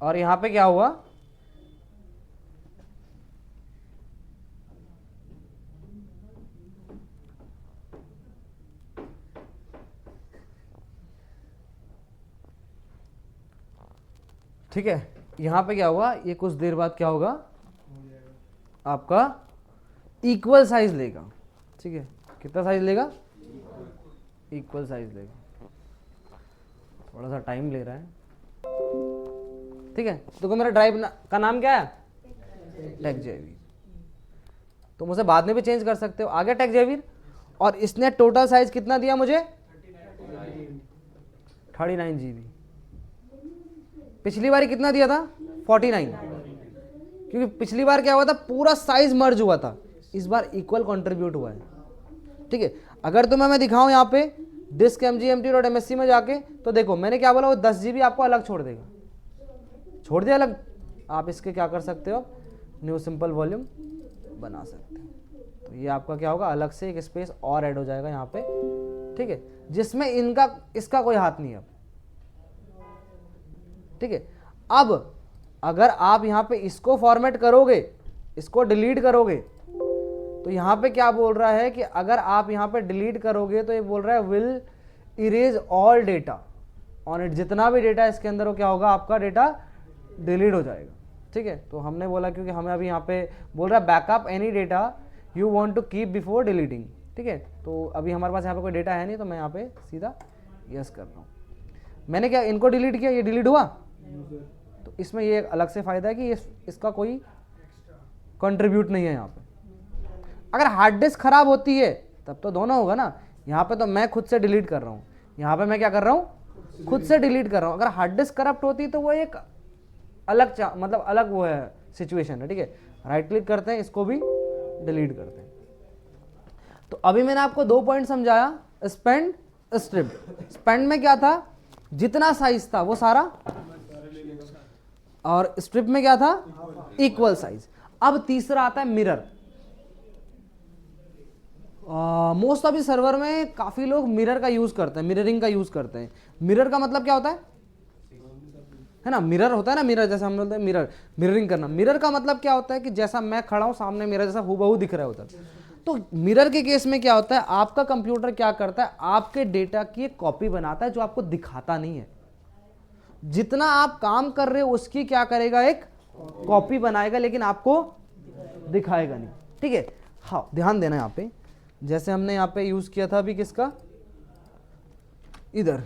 और यहां पे क्या हुआ, ठीक है, यहाँ पे क्या होगा, ये कुछ देर बाद क्या होगा आपका इक्वल साइज लेगा। ठीक है, कितना साइज लेगा, इक्वल साइज लेगा, थोड़ा सा टाइम ले रहा है। ठीक है, तो मेरा ड्राइव का नाम क्या है, टेक्सजेवियर। तो मुझे बाद में भी चेंज कर सकते हो। आ गया टेक्सजेवियर, और इसने टोटल साइज कितना दिया मुझे, 39 GB। पिछली बार कितना दिया था, 49, क्योंकि पिछली बार क्या हुआ था, पूरा साइज मर्ज हुआ था, इस बार इक्वल कंट्रीब्यूट हुआ है। ठीक है, अगर तुम्हें मैं दिखाऊं यहाँ पे डिस्क mgmt.msc में जाके, तो देखो मैंने क्या बोला, वो 10 GB आपको अलग छोड़ देगा, छोड़ दिया अलग। आप इसके क्या कर सकते हो, न्यू सिंपल वॉल्यूम बना सकते हो। तो ये आपका क्या होगा, अलग से एक स्पेस और ऐड हो जाएगा यहाँ पे। ठीक है, जिसमें इनका इसका कोई हाथ नहीं है अब। ठीक है, अब अगर आप यहाँ पे इसको फॉर्मेट करोगे, इसको डिलीट करोगे, तो यहाँ पे क्या बोल रहा है कि अगर आप यहाँ पे डिलीट करोगे तो ये बोल रहा है will erase all data on it. जितना भी डेटा इसके अंदर हो क्या होगा, आपका डेटा डिलीट हो जाएगा। ठीक है, तो हमने बोला क्योंकि हमें अभी यहाँ पे बोल रहा है backup any data you want to keep before deleting. ठीक है, तो अभी हमारे पास यहाँ पे कोई डेटा है नहीं, तो मैं यहाँ पे सीधा यस कर रहा हूँ। मैंने क्या इनको डिलीट किया, ये डिलीट हुआ, तो इसमें ये एक अलग से फ़ायदा है कि इसका कोई कंट्रीब्यूट नहीं है यहाँ पे। अगर हार्ड डिस्क खराब होती है तब तो दोनों होगा ना। यहाँ पे तो मैं खुद से डिलीट कर रहा हूँ, यहाँ पे मैं क्या कर रहा हूँ, खुद से डिलीट कर रहा हूँ। अगर हार्ड डिस्क करप्ट होती तो वो एक अलग मतलब अलग वो है सिचुएशन है। ठीक है, राइट क्लिक करते हैं, इसको भी डिलीट करते हैं। तो अभी मैंने आपको 2 पॉइंट समझाया, स्पेंड स्ट्रिप। स्पेंड में क्या था, जितना साइज था वो सारा, और स्ट्रिप में क्या था, इक्वल साइज। अब तीसरा आता है मिरर। मोस्ट ऑफ सर्वर में काफी लोग मिरर का यूज करते हैं, मिररिंग का यूज करते हैं। मिरर का मतलब क्या होता है ना, मिरर होता है ना, मिरर जैसा हम बोलते हैं मिरर, मिररिंग करना। मिरर का मतलब क्या होता है कि जैसा मैं खड़ा हूं सामने, मेरा जैसा हूबहू दिख रहा है उधर। तो मिरर के केस में क्या होता है, आपका कंप्यूटर क्या करता है, आपके डेटा की एक कॉपी बनाता है जो आपको दिखाता नहीं है। जितना आप काम कर रहे हो उसकी क्या करेगा, एक कॉपी बनाएगा, लेकिन आपको दिखाएगा नहीं। ठीक है, हाँ ध्यान देना यहाँ पे, जैसे हमने यहाँ पे यूज किया था अभी किसका, इधर।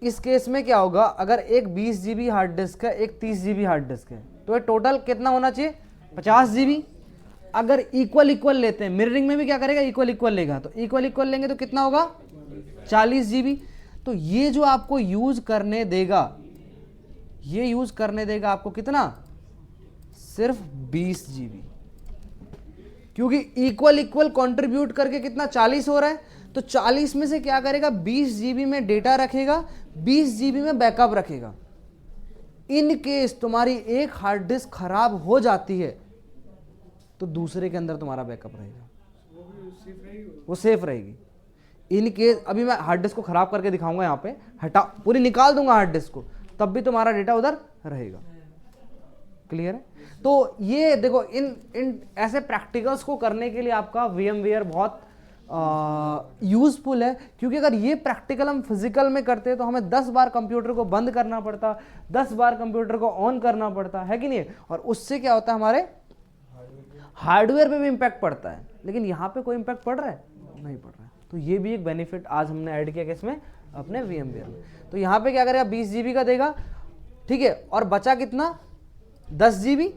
इस केस में क्या होगा, अगर एक 20 GB हार्ड डिस्क है, एक 30 GB हार्ड डिस्क है, तो ये टोटल कितना होना चाहिए, 50 GB। अगर इक्वल इक्वल लेते हैं, मिररिंग में भी क्या करेगा, इक्वल इक्वल लेगा, तो इक्वल इक्वल लेंगे तो कितना होगा, 40 GB। तो ये जो आपको यूज करने देगा, ये यूज करने देगा आपको कितना, सिर्फ 20 GB, क्योंकि इक्वल इक्वल कंट्रीब्यूट करके कितना 40 हो रहा है। तो 40 में से क्या करेगा, 20 GB में डेटा रखेगा, 20 GB में बैकअप रखेगा। इन केस तुम्हारी एक हार्ड डिस्क खराब हो जाती है तो दूसरे के अंदर तुम्हारा बैकअप रहेगा, वो सेफ रहेगी। इन केस अभी मैं हार्ड डिस्क को खराब करके दिखाऊंगा, यहाँ पे हटा पूरी निकाल दूंगा हार्ड डिस्क को, तब भी तुम्हारा डेटा उधर रहेगा। क्लियर है। तो ये देखो, इन ऐसे प्रैक्टिकल्स को करने के लिए आपका VMware बहुत यूजफुल है, क्योंकि अगर ये प्रैक्टिकल हम फिजिकल में करते हैं तो हमें 10 बार कंप्यूटर को बंद करना पड़ता, 10 बार कंप्यूटर को ऑन करना पड़ता है कि नहीं। और उससे क्या होता है, हमारे हार्डवेयर पे भी इंपैक्ट पड़ता है, लेकिन यहाँ पे कोई इंपैक्ट पड़ रहा है, नहीं पड़ रहा है। तो ये भी एक बेनिफिट आज हमने ऐड किया किसमें, अपने VMware में। तो यहाँ पे क्या करेगा, 20 GB का देगा, ठीक है, और बचा कितना, 10 GB।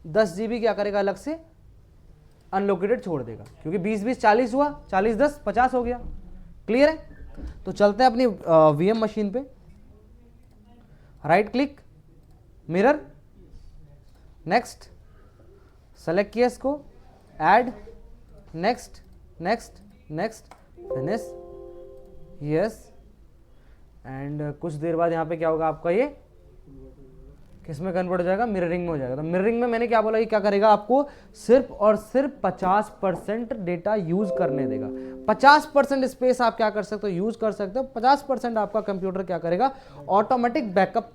10 GB क्या करेगा, अलग से अनलोकेटेड छोड़ देगा, क्योंकि 20-20 40 हुआ, 40-10 50 हो गया। क्लियर है। तो चलते हैं अपनी VM मशीन पे, right click, mirror, next, select किया इसको, add, next next next, finish, yes. And कुछ देर बाद यहाँ पे क्या होगा, आपका ये किसमें कन्वर्ट हो जाएगा, मिररिंग में हो जाएगा। तो मिररिंग में मैंने क्या बोला, ये क्या करेगा, आपको सिर्फ और सिर्फ 50% डेटा यूज करने देगा। 50% स्पेस आप क्या कर सकते हो, यूज कर सकते हो। 50% आपका कंप्यूटर क्या करेगा, ऑटोमेटिक बैकअप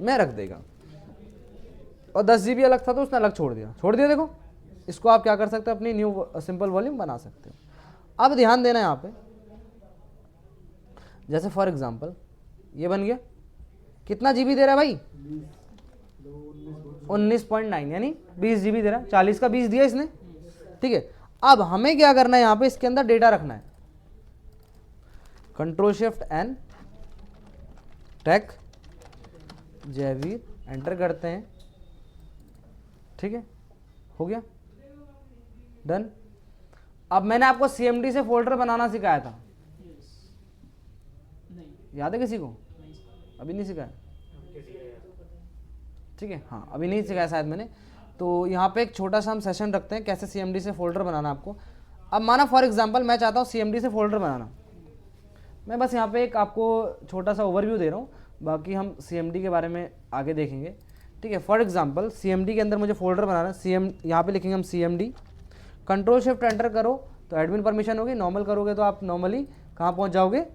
में रख देगा। और 10 GB अलग था तो उसने अलग छोड़ दिया। देखो, इसको आप क्या कर सकते हो, अपनी न्यू सिंपल वॉल्यूम बना सकते हो। अब ध्यान देना यहाँ पे, जैसे फॉर एग्जाम्पल ये बन गया, कितना GB दे रहा है भाई, 19.9 यानी 20 GB दे रहा है, 40 का 20 दिया इसने, ठीक है। अब हमें क्या करना है, यहाँ पे इसके अंदर डेटा रखना है, control shift N, take Jayveer, enter करते हैं, ठीक है, हो गया, डन। अब मैंने आपको CMD से फोल्डर बनाना सिखाया था, याद है किसी को? अभी नहीं सिखाया, ठीक है, हाँ अभी नहीं सिखाया शायद मैंने। तो यहाँ पे एक छोटा सा हम सेशन रखते हैं कैसे CMD से फोल्डर बनाना आपको। अब माना फॉर एग्जांपल मैं चाहता हूँ CMD से फोल्डर बनाना, मैं बस यहाँ पे एक आपको छोटा सा ओवरव्यू दे रहा हूँ, बाकी हम CMD के बारे में आगे देखेंगे, ठीक है। फॉर एग्जांपल CMD के अंदर मुझे फोल्डर बनाना है, यहाँ पे लिखेंगे हम CMD, कंट्रोल शिफ्ट एंटर करो तो एडमिन परमिशन होगी, नॉर्मल करोगे तो आप नॉर्मली कहाँ पहुँच जाओगे,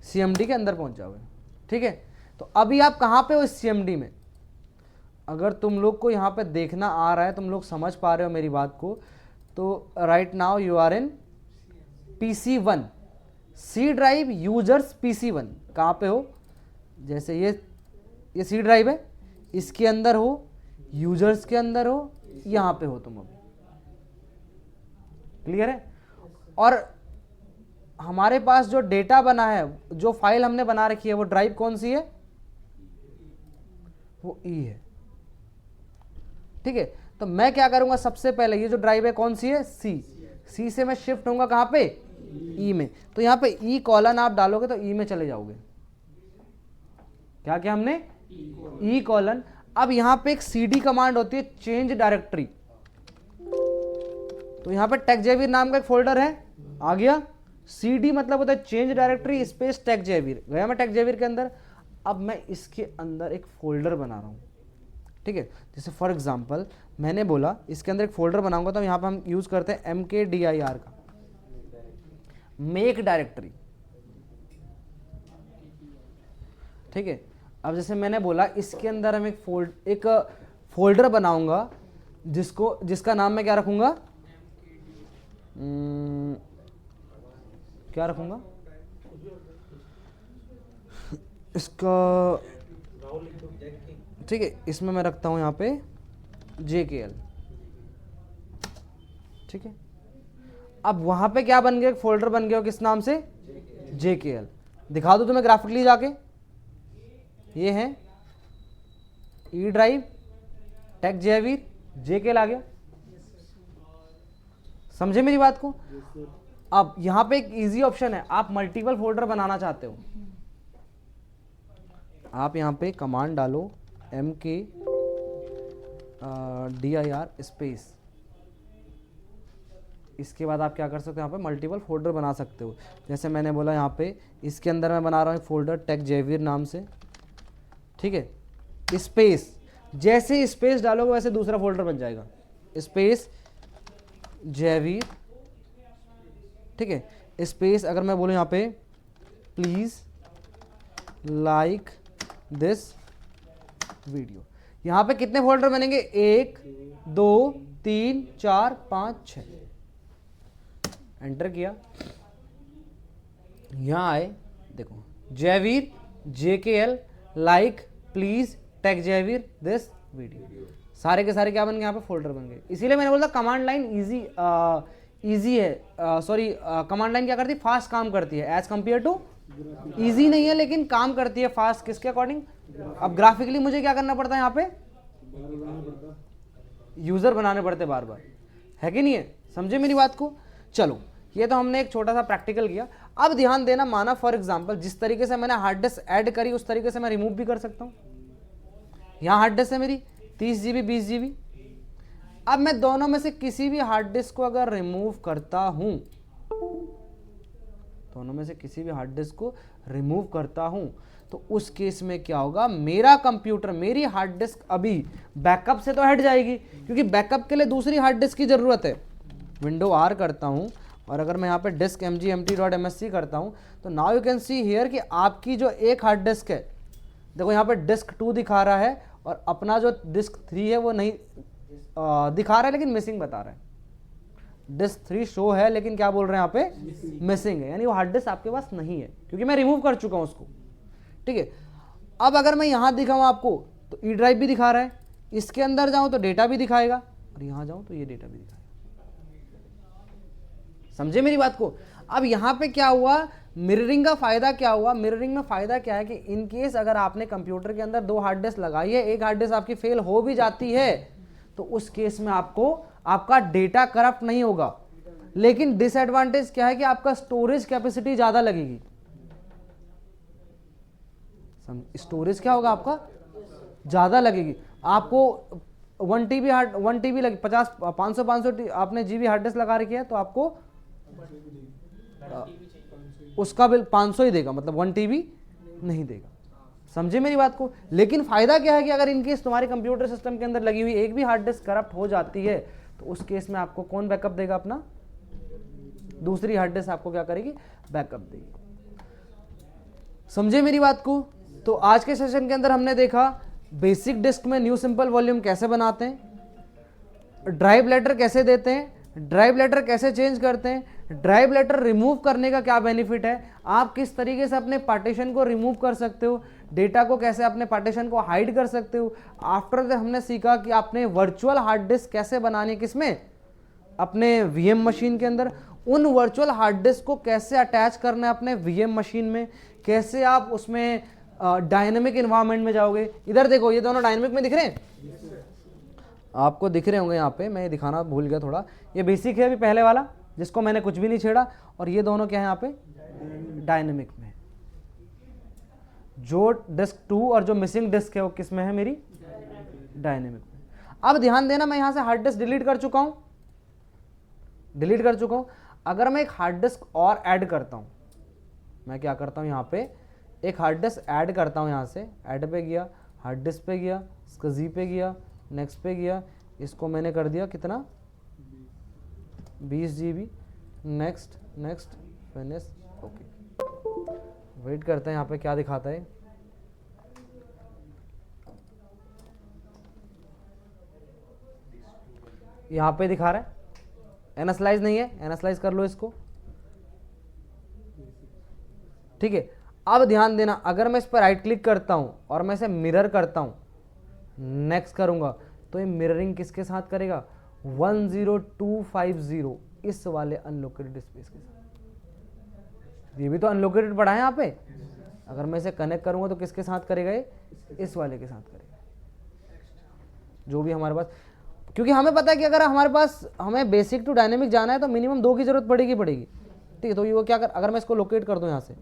CMD के अंदर पहुँच जाओगे, ठीक है। तो अभी आप कहाँ पे हो इस CMD में, अगर तुम लोग को यहाँ पे देखना आ रहा है, तुम लोग समझ पा रहे हो मेरी बात को, तो right now you are in PC1, C drive users PC1, कहाँ पे हो, जैसे ये C ड्राइव है, इसके अंदर हो, यूजर्स के अंदर हो, यहाँ पे हो तुम अभी, क्लियर है। और हमारे पास जो डेटा बना है, जो फाइल हमने बना रखी है, वो ड्राइव कौन सी है, वो E है, ठीक है। तो मैं क्या करूंगा, सबसे पहले ये जो ड्राइव है कौन सी है, C से मैं शिफ्ट होऊंगा कहां पे, E में। तो यहां पे E कॉलन आप डालोगे तो E में चले जाओगे, क्या क्या हमने, E कॉलन। अब यहां पे एक CD कमांड होती है, चेंज डायरेक्टरी, तो यहां पे टेक्सजेवियर नाम का एक फोल्डर है, आ गया, CD मतलब होता है चेंज डायरेक्टरी स्पेस टेक्सजेवियर, गया मैं टेक्सजेवियर के अंदर। अब मैं इसके अंदर एक फोल्डर बना रहा हूं, ठीक है। जैसे फॉर एग्जांपल मैंने बोला इसके अंदर एक फोल्डर बनाऊंगा, तो यहाँ पे हम यूज करते हैं MKDIR का, मेक डायरेक्टरी, ठीक है। अब जैसे मैंने बोला इसके अंदर हम एक फोल्डर बनाऊंगा, जिसका नाम मैं क्या रखूंगा, क्या रखूंगा इसका, ठीक है, इसमें मैं रखता हूं यहाँ पे JKL, ठीक है। अब वहां पे क्या बन गया, एक फोल्डर बन गया, किस नाम से, JKL। दिखा दो तुम्हें ग्राफिकली जाके, ये है E ड्राइव, टेक्सजेवियर, JKL आ गया, समझे मेरी बात को। अब यहां पे एक इजी ऑप्शन है, आप मल्टीपल फोल्डर बनाना चाहते हो, आप यहां पे कमांड डालो MKDIR स्पेस, इसके बाद आप क्या कर सकते हो, यहाँ पे मल्टीपल फोल्डर बना सकते हो। जैसे मैंने बोला यहाँ पे इसके अंदर मैं बना रहा हूँ एक फोल्डर टेक्सजेवियर नाम से, ठीक है, स्पेस, जैसे स्पेस डालोगे वैसे दूसरा फोल्डर बन जाएगा, स्पेस जेवियर, ठीक है, स्पेस। अगर मैं बोलूँ यहाँ पे प्लीज लाइक दिस वीडियो, यहाँ पे कितने फोल्डर बनेंगे, 1 2 3 4 5 6, एंटर किया, यहाँ आए, देखो जयवीर, JKL, लाइक, प्लीज, टेक्सजेवियर, दिस वीडियो, सारे के सारे क्या बन गए, यहाँ पे फोल्डर बन गए। इसीलिए मैंने बोला कमांड लाइन इजी है, सॉरी कमांड लाइन क्या करती है, फास्ट काम करती है, एज कंपेयर टू इजी नहीं है लेकिन काम करती है फास्ट, किसके अकॉर्डिंग। अब ग्राफिकली मुझे क्या करना पड़ता है, यहाँ पे यूजर बनाने पड़ते बार बार, है कि नहीं है, समझे मेरी बात को। चलो ये तो हमने एक छोटा सा प्रैक्टिकल किया। अब ध्यान देना, माना फॉर एग्जांपल जिस तरीके से मैंने हार्ड डिस्क ऐड करी उस तरीके से मैं रिमूव भी कर सकता हूँ। यहाँ हार्ड डिस्क है मेरी 30 GB 20 GB, अब मैं दोनों में से किसी भी हार्ड डिस्क को अगर रिमूव करता हूं, दोनों में से किसी भी हार्ड डिस्क को रिमूव करता हूं, तो उस केस में क्या होगा, मेरा कंप्यूटर, मेरी हार्ड डिस्क अभी बैकअप से तो हट जाएगी, क्योंकि बैकअप के लिए दूसरी हार्ड डिस्क की जरूरत है। विंडो R करता हूं और अगर मैं यहाँ पे डिस्क mgmt.msc करता हूं, तो now you can see here कि आपकी जो एक हार्ड डिस्क है, देखो यहाँ पे डिस्क 2 दिखा रहा है और अपना जो डिस्क 3 है वो नहीं दिखा रहा है लेकिन मिसिंग बता रहा है। डिस्क 3 शो है लेकिन क्या बोल रहे हैं यहाँ पे, मिसिंग है, यानी वो हार्ड डिस्क आपके पास नहीं है क्योंकि मैं रिमूव कर चुका हूं उसको, ठीक है। अब अगर मैं यहां दिखाऊं आपको तो तो ई ड्राइव भी दिखा रहा है, इसके अंदर जाऊं तो डेटा भी दिखाएगा, और यहां जाऊं तो ये डेटा भी दिखाएगा। समझे मेरी बात को? अब यहां पे क्या हुआ, मिररिंग का फायदा क्या हुआ, मिररिंग में फायदा क्या है कि इन केस अगर आपने कंप्यूटर के अंदर 2 हार्ड डिस्क लगाई है, एक हार्ड डिस्क आपकी फेल हो भी जाती है, तो उस केस में आपको आपका डेटा करप्ट नहीं होगा। लेकिन डिसएडवांटेज क्या है कि आपका स्टोरेज कैपेसिटी ज्यादा लगेगी। स्टोरेज क्या होगा, आपका ज्यादा लगेगी। आपको 1 TB लगे, 500 आपने जीबी हार्ड डिस्क लगा रखी है, तो आपको उसका बिल 500 ही देगा, मतलब 1 TB नहीं देगा। समझे मेरी बात को? लेकिन फायदा क्या है कि अगर इनकेस तुम्हारे कंप्यूटर सिस्टम के अंदर लगी हुई एक भी हार्ड डिस्क करप्ट हो जाती है, तो उस केस में आपको कौन बैकअप देगा? अपना दूसरी हार्ड डिस्क आपको क्या करेगी? बैकअप देगी। समझे मेरी बात को? तो आज के सेशन के अंदर हमने देखा बेसिक डिस्क में न्यू सिंपल वॉल्यूम कैसे बनाते हैं, ड्राइव लेटर कैसे देते हैं, ड्राइव लेटर कैसे चेंज करते हैं, ड्राइव लेटर रिमूव करने का क्या बेनिफिट है, आप किस तरीके से अपने पार्टीशन को रिमूव कर सकते हो, डेटा को कैसे अपने पार्टीशन को हाइड कर सकते हो। आफ्टर दैट हमने सीखा कि आपने वर्चुअल हार्ड डिस्क कैसे बनानी है, किसमें? अपने वीएम मशीन के अंदर। उन वर्चुअल हार्ड डिस्क को कैसे अटैच करना है अपने वीएम मशीन में, कैसे आप उसमें डायनेमिक इन्वायरमेंट में जाओगे। इधर देखो, ये दोनों डायनेमिक में दिख रहे हैं, आपको दिख रहे होंगे यहाँ पे, मैं ये दिखाना भूल गया थोड़ा। ये बेसिक है अभी पहले वाला, जिसको मैंने कुछ भी नहीं छेड़ा, और ये दोनों क्या है यहाँ पे? डायनेमिक में। जो डिस्क 2 और जो मिसिंग डिस्क है वो किस में है? मेरी डायनेमिक में। अब ध्यान देना, मैं यहाँ से हार्ड डिस्क डिलीट कर चुका हूँ, अगर मैं एक हार्ड डिस्क और ऐड करता हूँ, मैं क्या करता हूँ, यहाँ पे एक हार्ड डिस्क ऐड करता हूँ, यहाँ से ऐड पे गया, हार्ड डिस्क पे गया, इसका जी पे गया, नेक्स्ट पे गया, इसको मैंने कर दिया कितना? 20 GB। Next next finish, okay. Wait करते हैं यहाँ पे क्या दिखाता है। यहाँ पे दिखा रहा है एनालाइज नहीं है, एनालाइज कर लो इसको, ठीक है। अब ध्यान देना, अगर मैं इस पर राइट क्लिक करता हूं और मैं इसे मिरर करता हूं, नेक्स्ट करूंगा, तो ये मिररिंग किसके साथ करेगा? 10250, इस वाले अनलोकेटेड स्पेस के साथ। ये भी तो अनलोकेटेड पड़ा है यहाँ पे। अगर मैं इसे कनेक्ट करूंगा तो किसके साथ करेगा? ये इस वाले के साथ करेगा, जो भी हमारे पास। क्योंकि हमें पता है कि अगर हमारे पास हमें बेसिक टू डायनेमिक जाना है तो मिनिमम 2 की जरूरत पड़ेगी। ठीक है, तो ये वो क्या कर, अगर मैं इसको लोकेट कर दूं, यहाँ से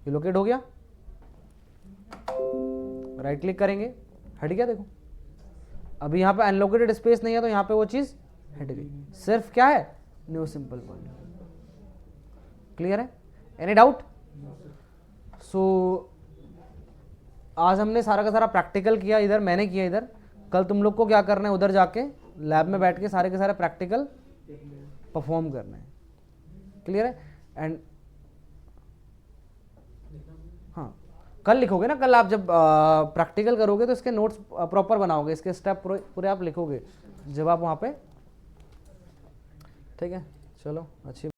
ये लोकेट हो गया, राइट क्लिक करेंगे, हट गया। देखो अभी यहाँ पे अनलोकेटेड स्पेस नहीं है, तो यहाँ पे वो चीज हट गई। सिर्फ क्या है? New simple volume. क्लियर है? Any doubt? सो आज हमने सारा का सारा प्रैक्टिकल किया, इधर मैंने किया इधर। कल तुम लोग को क्या करना है? उधर जाके लैब में बैठ के सारे के सारे प्रैक्टिकल परफॉर्म करना है। क्लियर है? एंड हाँ, कल लिखोगे ना, कल आप जब प्रैक्टिकल करोगे तो इसके नोट्स प्रॉपर बनाओगे, इसके स्टेप पूरे आप लिखोगे जब आप वहाँ पे। ठीक है, चलो अच्छी